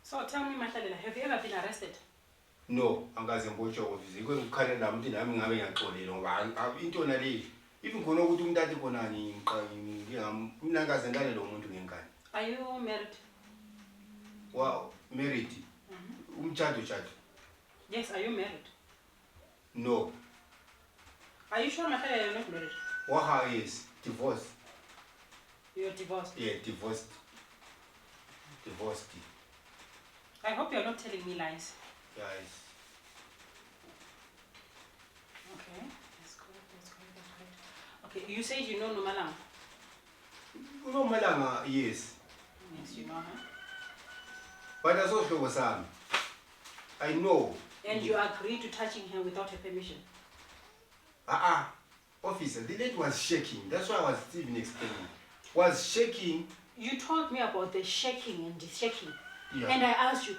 So tell me, Mahlalela, have you ever been arrested? No, angaze ngibotshwa office. Ikwe ngikhale nami ukuthi nami ngabe ngiyaxolile ngoba into nale even khona ukuthi umuntu athi khonani mina angaze ngale lo muntu ngenkani. Are you married? Wow, married. Umtshado. Yes, are you married? No. Are you sure, Mahlalela, you're not married? Waha is divorced. You're divorced? Yeah, divorced. I hope you're not telling me lies. Yes. Okay, that's good. Okay, you said you know Nomalanga? Nomalanga, yes. Yes, you know her. But that's also was I know. And you agreed to touching her without her permission? Officer, the lady was shaking. That's why I was even explaining. Was shaking. You told me about the shaking and the shaking. Yeah. And I asked you,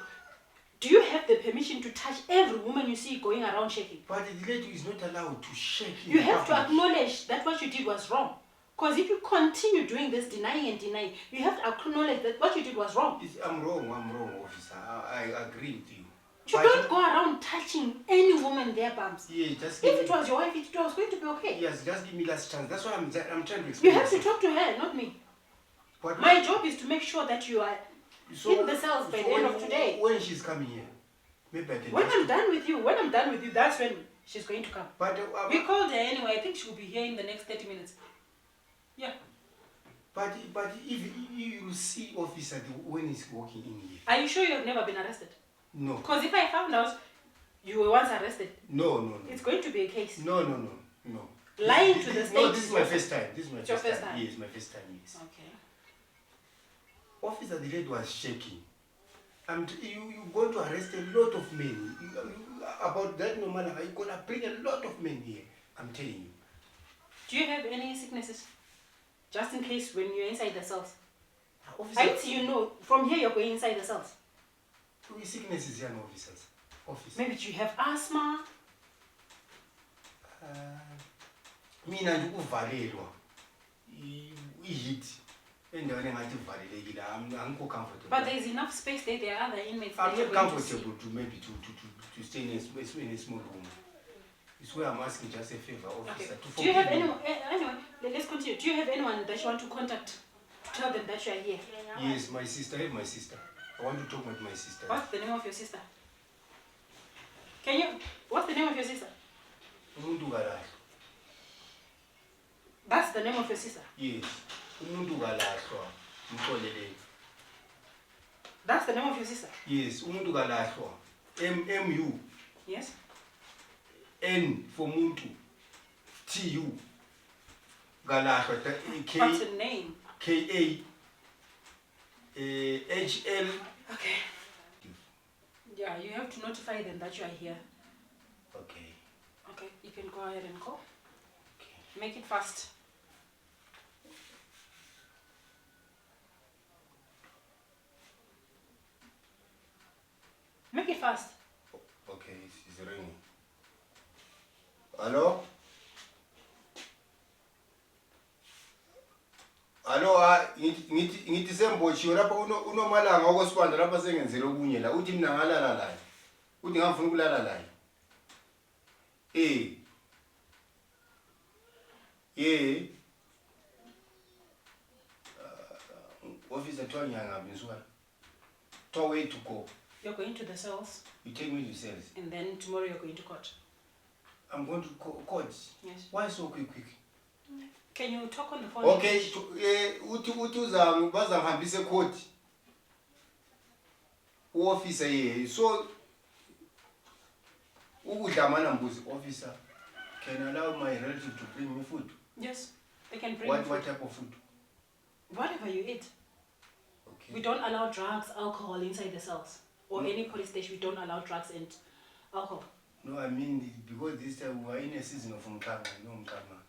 do you have the permission to touch every woman you see going around shaking? But the lady is not allowed to shake. You have to acknowledge that what you did was wrong. Because if you continue doing this, denying, you have to acknowledge that what you did was wrong. I'm wrong, officer. I agree with you. You don't go around touching any woman there, Bams. Yeah, just if it was your wife, it was going to be okay. Yes, just give me last chance. That's why I'm trying to explain. You have to talk to her, not me. But my job is to make sure that you are in the cells by the end of today. When she's coming here, maybe I can. When I'm done with you, that's when she's going to come. But we called her anyway. I think she will be here in the next 30 minutes. Yeah. But if you see officer when he's walking in here. Are you sure you have never been arrested? No. Because if I found out you were once arrested, no. It's going to be a case. No. Lying to the state. No, this is my first time. Your first time? Yes, my first time, yes. Okay. Officer, the lady was shaking. And you're going to arrest a lot of men. About that, no matter, you're going to bring a lot of men here. I'm telling you. Do you have any sicknesses? Just in case when you're inside the cells. Officer, I see, you know, from here you're going inside the cells. Sicknesses, young officers. Maybe do you have asthma? Mina ndikuvalelwa heat endaweni engathi ivalelekile angikho comfortable. But there is enough space there. There are other inmates. I'm not comfortable to maybe to stay in a small room. It's where I'm asking just a favor, officer. Okay. Do you have anyone? Anyway, let's continue. Do you have anyone that you want to contact to tell them that you are here? Yes, my sister. I have my sister. I want to talk with my sister. What's the name of your sister? What's the name of your sister? Umuntu Galahlwa. That's the name of your sister? Yes. Umuntu Galahlwa. Mkholeleni. That's the name of your sister? Yes. Umuntu Galahlwa. MU. Yes. N for Muntu. TU. Galahlwa. What's the name? KA. HL. Okay. Yeah, you have to notify them that you are here. Okay. Okay, you can go ahead and go. Okay. Make it fast. Make it fast. Okay, it's ringing. Hello? Hello, ngithi sembotshiwe lapha unomalanga okwesibanda lapha sengenzele okunye la uthi mina ngalala la. Uthi ngafuna ukulala la. Officer told me I'm going to way to go. You're going to the cells. You take me to cells. And then tomorrow you're going to court. I'm going to court. Yes. Why so quick? Can you talk on the phone? Okay, uthi bazangihambisa court. Officer here. So ukudlamana mbuzi officer. Can I allow my relative to bring me food? Yes, they can bring What type of food? Whatever you eat. Okay. We don't allow drugs, alcohol inside the cells. Or any police station, we don't allow drugs and alcohol. No, I mean, because this time we are in a season of umkhanga, no umkhanga.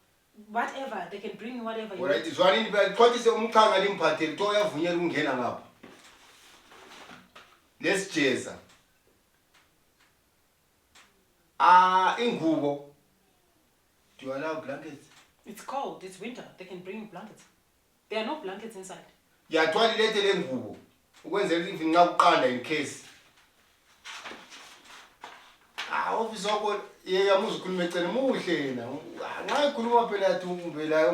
Whatever, they can bring you whatever you Alright, want. so I need to quote this umkhanga limphathele to yavunyela ukungena ngapha. Let's chase. Ingubo. Do you allow blankets? It's cold, it's winter. They can bring you blankets. There are no blankets inside. Yathwalilethele ingubo. ukwenzela even nxa kuqanda in case office wakho yeyamuza ukhuluma ecele muhle yena nxa ikhuluma phela yathi vela